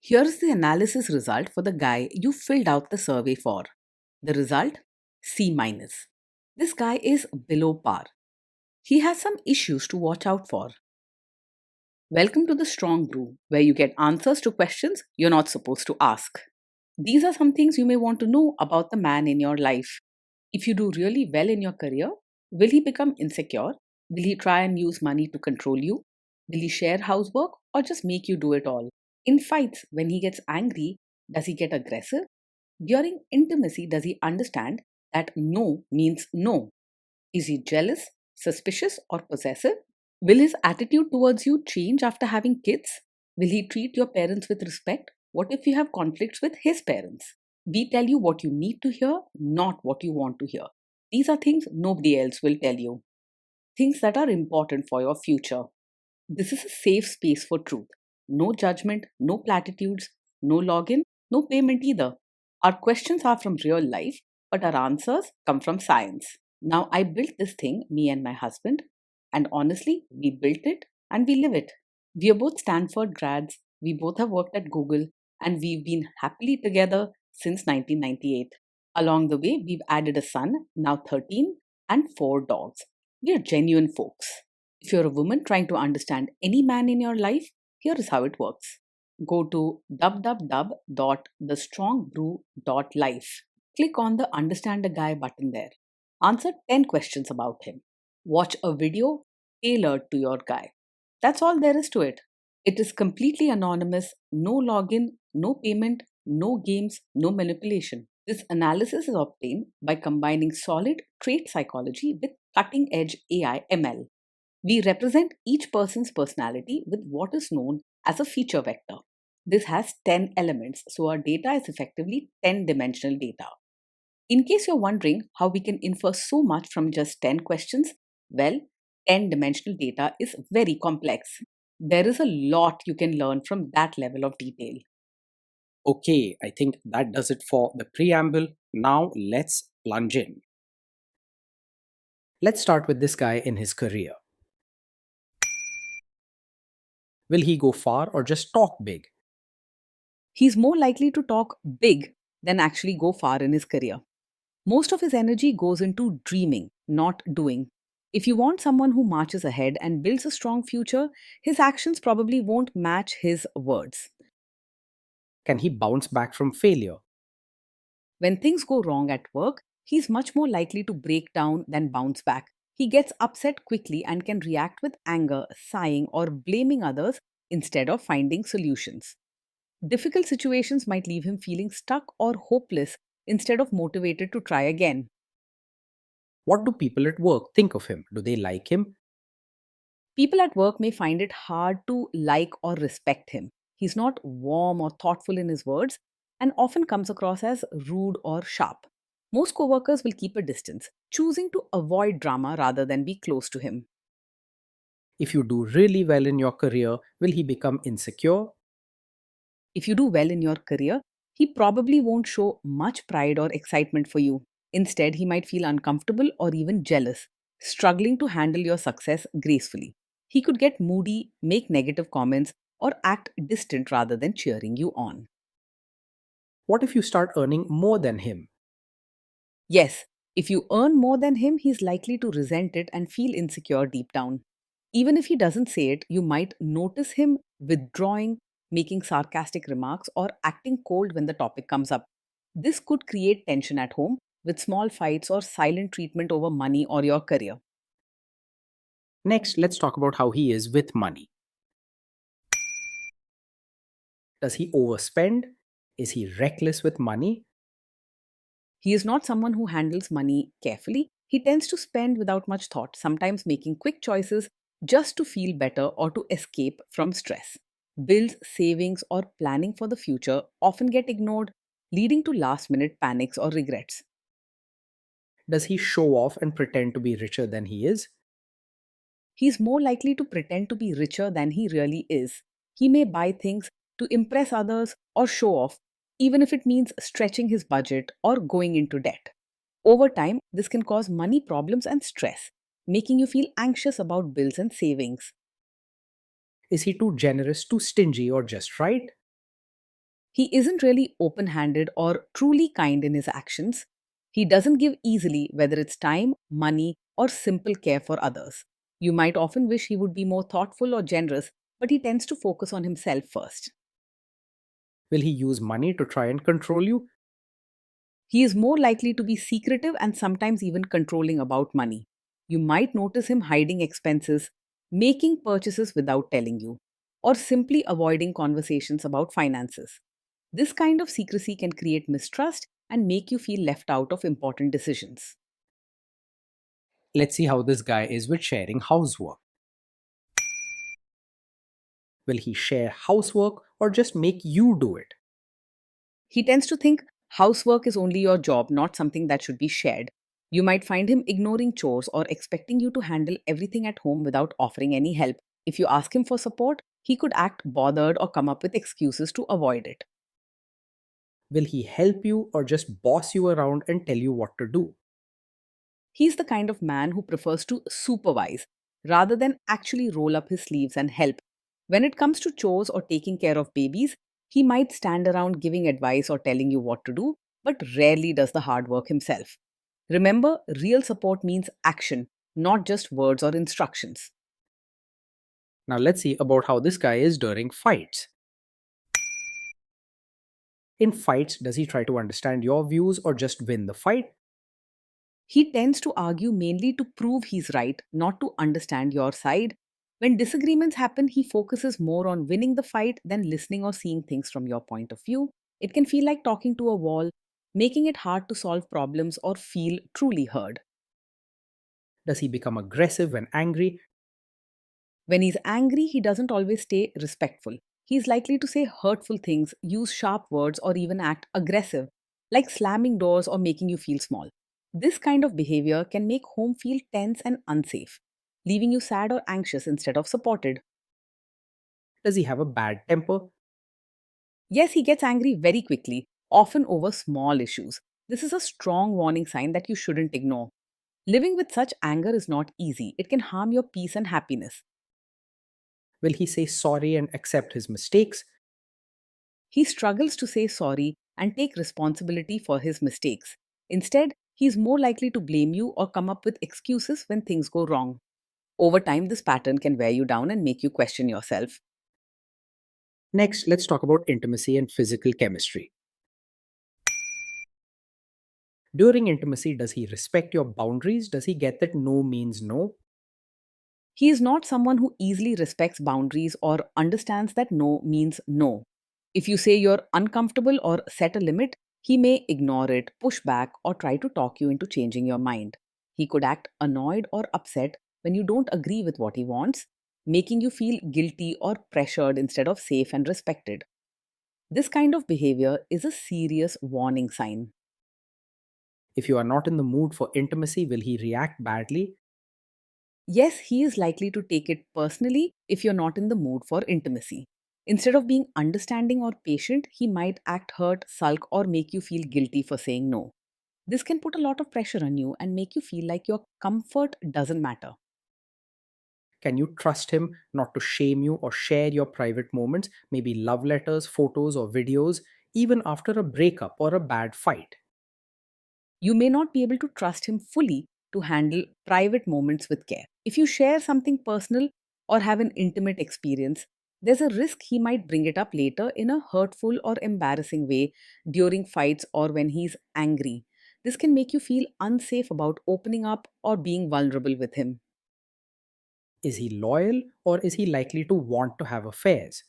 Here's the analysis result for the guy you filled out the survey for. The result? C minus. This guy is below par. He has some issues to watch out for. Welcome to the Strong Brew, where you get answers to questions you're not supposed to ask. These are some things you may want to know about the man in your life. If you do really well in your career, will he become insecure? Will he try and use money to control you? Will he share housework or just make you do it all? In fights, when he gets angry, does he get aggressive? During intimacy, does he understand that no means no? Is he jealous, suspicious, or possessive? Will his attitude towards you change after having kids? Will he treat your parents with respect? What if you have conflicts with his parents? We tell you what you need to hear, not what you want to hear. These are things nobody else will tell you. Things that are important for your future. This is a safe space for truth. No judgment, no platitudes, no login, no payment either. Our questions are from real life, but our answers come from science. Now, I built this thing, me and my husband, and honestly, we built it and we live it. We are both Stanford grads, we both have worked at Google, and we've been happily together since 1998. Along the way, we've added a son, now 13, and 4 dogs. We are genuine folks. If you're a woman trying to understand any man in your life, here is how it works. Go to www.thestrongbrew.life. Click on the Understand a Guy button there. Answer 10 questions about him. Watch a video tailored to your guy. That's all there is to it. It is completely anonymous, no login, no payment, no games, no manipulation. This analysis is obtained by combining solid trait psychology with cutting edge AI ML. We represent each person's personality with what is known as a feature vector. This has 10 elements, so our data is effectively 10-dimensional data. In case you're wondering how we can infer so much from just 10 questions, well, 10-dimensional data is very complex. There is a lot you can learn from that level of detail. Okay, I think that does it for the preamble. Now let's plunge in. Let's start with this guy in his career. Will he go far or just talk big? He's more likely to talk big than actually go far in his career. Most of his energy goes into dreaming, not doing. If you want someone who marches ahead and builds a strong future, his actions probably won't match his words. Can he bounce back from failure? When things go wrong at work, he's much more likely to break down than bounce back. He gets upset quickly and can react with anger, sighing, or blaming others instead of finding solutions. Difficult situations might leave him feeling stuck or hopeless instead of motivated to try again. What do people at work think of him? Do they like him? People at work may find it hard to like or respect him. He's not warm or thoughtful in his words and often comes across as rude or sharp. Most coworkers will keep a distance, choosing to avoid drama rather than be close to him. If you do really well in your career, will he become insecure? If you do well in your career, he probably won't show much pride or excitement for you. Instead, he might feel uncomfortable or even jealous, struggling to handle your success gracefully. He could get moody, make negative comments, or act distant rather than cheering you on. What if you start earning more than him? Yes, if you earn more than him, he's likely to resent it and feel insecure deep down. Even if he doesn't say it, you might notice him withdrawing, making sarcastic remarks, or acting cold when the topic comes up. This could create tension at home with small fights or silent treatment over money or your career. Next, let's talk about how he is with money. Does he overspend? Is he reckless with money? He is not someone who handles money carefully. He tends to spend without much thought, sometimes making quick choices just to feel better or to escape from stress. Bills, savings, or planning for the future often get ignored, leading to last minute panics or regrets. Does he show off and pretend to be richer than he is? He's more likely to pretend to be richer than he really is. He may buy things to impress others or show off, even if it means stretching his budget or going into debt. Over time, this can cause money problems and stress, making you feel anxious about bills and savings. Is he too generous, too stingy, or just right? He isn't really open handed or truly kind in his actions. He doesn't give easily, whether it's time, money, or simple care for others. You might often wish he would be more thoughtful or generous, but he tends to focus on himself first. Will he use money to try and control you? He is more likely to be secretive and sometimes even controlling about money. You might notice him hiding expenses, making purchases without telling you, or simply avoiding conversations about finances. This kind of secrecy can create mistrust and make you feel left out of important decisions. Let's see how this guy is with sharing housework. Will he share housework or just make you do it? He tends to think housework is only your job, not something that should be shared. You might find him ignoring chores or expecting you to handle everything at home without offering any help. If you ask him for support, he could act bothered or come up with excuses to avoid it. Will he help you or just boss you around and tell you what to do? He's the kind of man who prefers to supervise rather than actually roll up his sleeves and help. When it comes to chores or taking care of babies, he might stand around giving advice or telling you what to do, but rarely does the hard work himself. Remember, real support means action, not just words or instructions. Now let's see about how this guy is during fights. In fights, does he try to understand your views or just win the fight? He tends to argue mainly to prove he's right, not to understand your side. When disagreements happen, he focuses more on winning the fight than listening or seeing things from your point of view. It can feel like talking to a wall, making it hard to solve problems or feel truly heard. Does he become aggressive when angry? When he's angry, he doesn't always stay respectful. He's likely to say hurtful things, use sharp words, or even act aggressive, like slamming doors or making you feel small. This kind of behavior can make home feel tense and unsafe, leaving you sad or anxious instead of supported. Does he have a bad temper? Yes, he gets angry very quickly, often over small issues. This is a strong warning sign that you shouldn't ignore. Living with such anger is not easy. It can harm your peace and happiness. Will he say sorry and accept his mistakes? He struggles to say sorry and take responsibility for his mistakes. Instead, he is more likely to blame you or come up with excuses when things go wrong. Over time, this pattern can wear you down and make you question yourself. Next, let's talk about intimacy and physical chemistry. During intimacy, does he respect your boundaries? Does he get that no means no? He is not someone who easily respects boundaries or understands that no means no. If you say you're uncomfortable or set a limit, he may ignore it, push back, or try to talk you into changing your mind. He could act annoyed or upset when you don't agree with what he wants, making you feel guilty or pressured instead of safe and respected. This kind of behavior is a serious warning sign. If you are not in the mood for intimacy, will he react badly? Yes, he is likely to take it personally if you're not in the mood for intimacy. Instead of being understanding or patient, he might act hurt, sulk, or make you feel guilty for saying no. This can put a lot of pressure on you and make you feel like your comfort doesn't matter. Can you trust him not to shame you or share your private moments, maybe love letters, photos, or videos, even after a breakup or a bad fight? You may not be able to trust him fully to handle private moments with care. If you share something personal or have an intimate experience, there's a risk he might bring it up later in a hurtful or embarrassing way during fights or when he's angry. This can make you feel unsafe about opening up or being vulnerable with him. Is he loyal or is he likely to want to have affairs?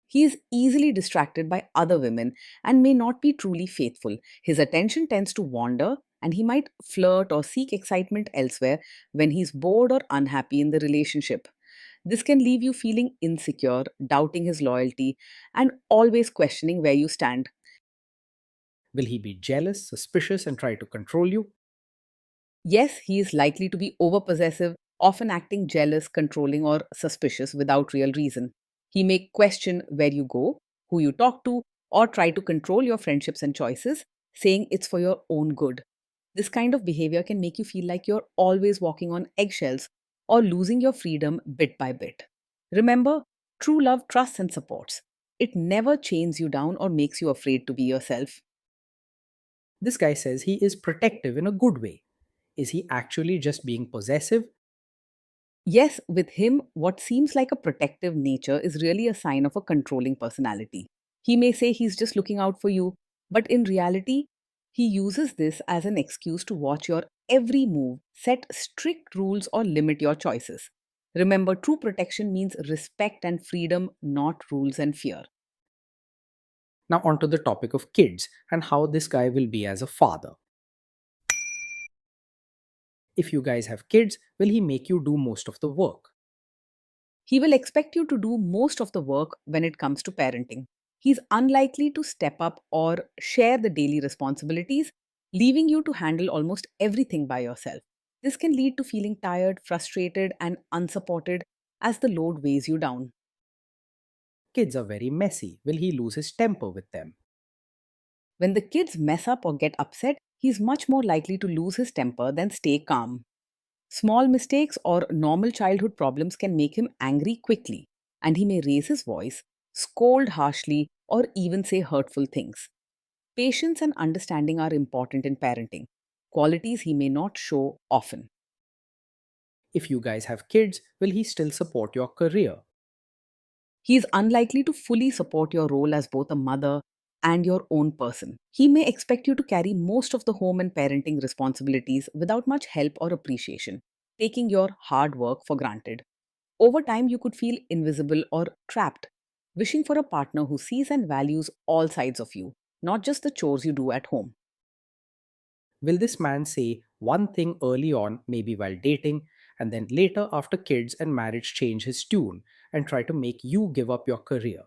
He is easily distracted by other women and may not be truly faithful. His attention tends to wander, and he might flirt or seek excitement elsewhere when he's bored or unhappy in the relationship. This can leave you feeling insecure, doubting his loyalty, and always questioning where you stand. Will he be jealous, suspicious, and try to control you? Yes, he is likely to be overpossessive, often acting jealous, controlling, or suspicious without real reason. He may question where you go, who you talk to, or try to control your friendships and choices, saying it's for your own good. This kind of behavior can make you feel like you're always walking on eggshells or losing your freedom bit by bit. Remember, true love trusts and supports. It never chains you down or makes you afraid to be yourself. This guy says he is protective in a good way. Is he actually just being possessive? Yes, with him, what seems like a protective nature is really a sign of a controlling personality. He may say he's just looking out for you, but in reality, he uses this as an excuse to watch your every move, set strict rules, or limit your choices. Remember, true protection means respect and freedom, not rules and fear. Now, onto the topic of kids and how this guy will be as a father. If you guys have kids, will he make you do most of the work? He will expect you to do most of the work when it comes to parenting. He's unlikely to step up or share the daily responsibilities, leaving you to handle almost everything by yourself. This can lead to feeling tired, frustrated, and unsupported as the load weighs you down. Kids are very messy. Will he lose his temper with them? When the kids mess up or get upset, he's much more likely to lose his temper than stay calm. Small mistakes or normal childhood problems can make him angry quickly, and he may raise his voice, scold harshly, or even say hurtful things. Patience and understanding are important in parenting, qualities he may not show often. If you guys have kids, will he still support your career? He is unlikely to fully support your role as both a mother and your own person. He may expect you to carry most of the home and parenting responsibilities without much help or appreciation, taking your hard work for granted. Over time, you could feel invisible or trapped, wishing for a partner who sees and values all sides of you, not just the chores you do at home. Will this man say one thing early on, maybe while dating, and then later after kids and marriage change his tune and try to make you give up your career?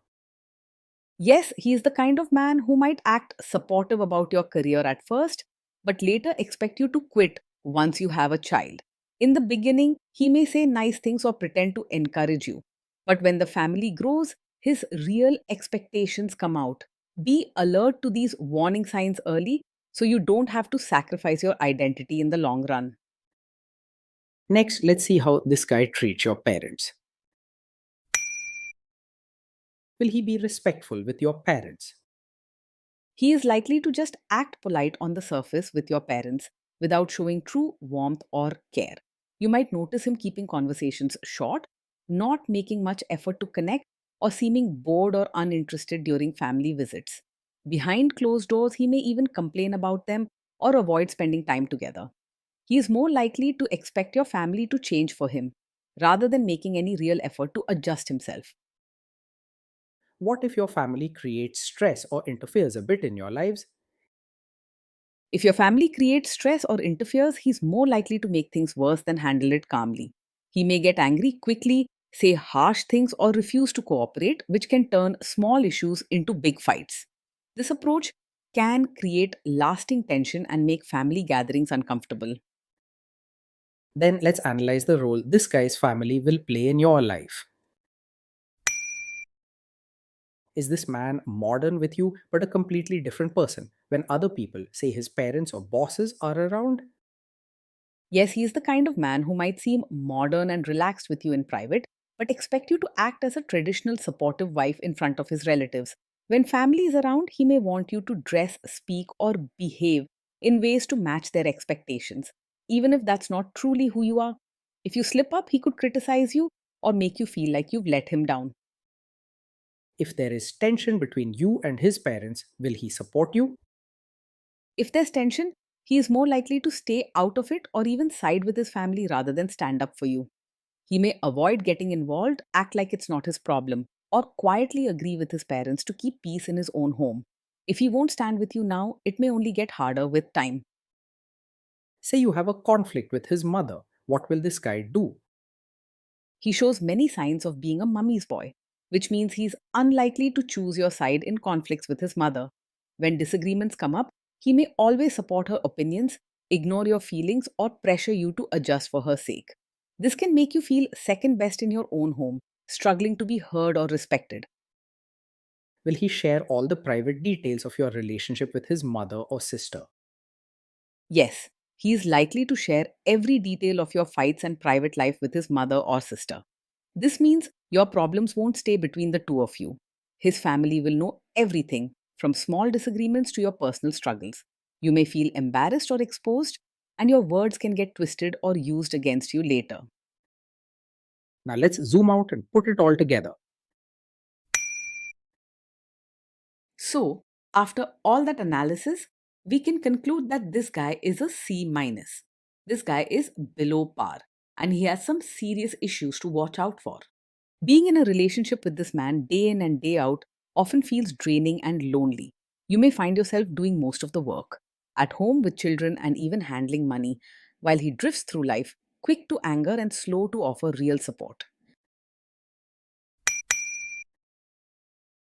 Yes, he is the kind of man who might act supportive about your career at first, but later expect you to quit once you have a child. In the beginning, he may say nice things or pretend to encourage you, but when the family grows, his real expectations come out. Be alert to these warning signs early so you don't have to sacrifice your identity in the long run. Next, let's see how this guy treats your parents. Will he be respectful with your parents? He is likely to just act polite on the surface with your parents without showing true warmth or care. You might notice him keeping conversations short, not making much effort to connect, or seeming bored or uninterested during family visits. Behind closed doors, he may even complain about them or avoid spending time together. He is more likely to expect your family to change for him rather than making any real effort to adjust himself. What if your family creates stress or interferes a bit in your lives? If your family creates stress or interferes, he's more likely to make things worse than handle it calmly. He may get angry quickly, say harsh things, or refuse to cooperate, which can turn small issues into big fights. This approach can create lasting tension and make family gatherings uncomfortable. Then let's analyze the role this guy's family will play in your life. Is this man modern with you but a completely different person when other people, say his parents or bosses, are around? Yes, he is the kind of man who might seem modern and relaxed with you in private, but expect you to act as a traditional supportive wife in front of his relatives. When family is around, he may want you to dress, speak, or behave in ways to match their expectations, even if that's not truly who you are. If you slip up, he could criticize you or make you feel like you've let him down. If there is tension between you and his parents, will he support you? If there's tension, he is more likely to stay out of it or even side with his family rather than stand up for you. He may avoid getting involved, act like it's not his problem, or quietly agree with his parents to keep peace in his own home. If he won't stand with you now, it may only get harder with time. Say you have a conflict with his mother. What will this guy do? He shows many signs of being a mummy's boy, which means he's unlikely to choose your side in conflicts with his mother. When disagreements come up, he may always support her opinions, ignore your feelings, or pressure you to adjust for her sake. This can make you feel second best in your own home, struggling to be heard or respected. Will he share all the private details of your relationship with his mother or sister? Yes, he is likely to share every detail of your fights and private life with his mother or sister. This means your problems won't stay between the two of you. His family will know everything from small disagreements to your personal struggles. You may feel embarrassed or exposed, and your words can get twisted or used against you later. Now let's zoom out and put it all together. So, after all that analysis, we can conclude that this guy is a C minus. This guy is below par and he has some serious issues to watch out for. Being in a relationship with this man day in and day out often feels draining and lonely. You may find yourself doing most of the work, at home with children and even handling money, while he drifts through life, quick to anger and slow to offer real support.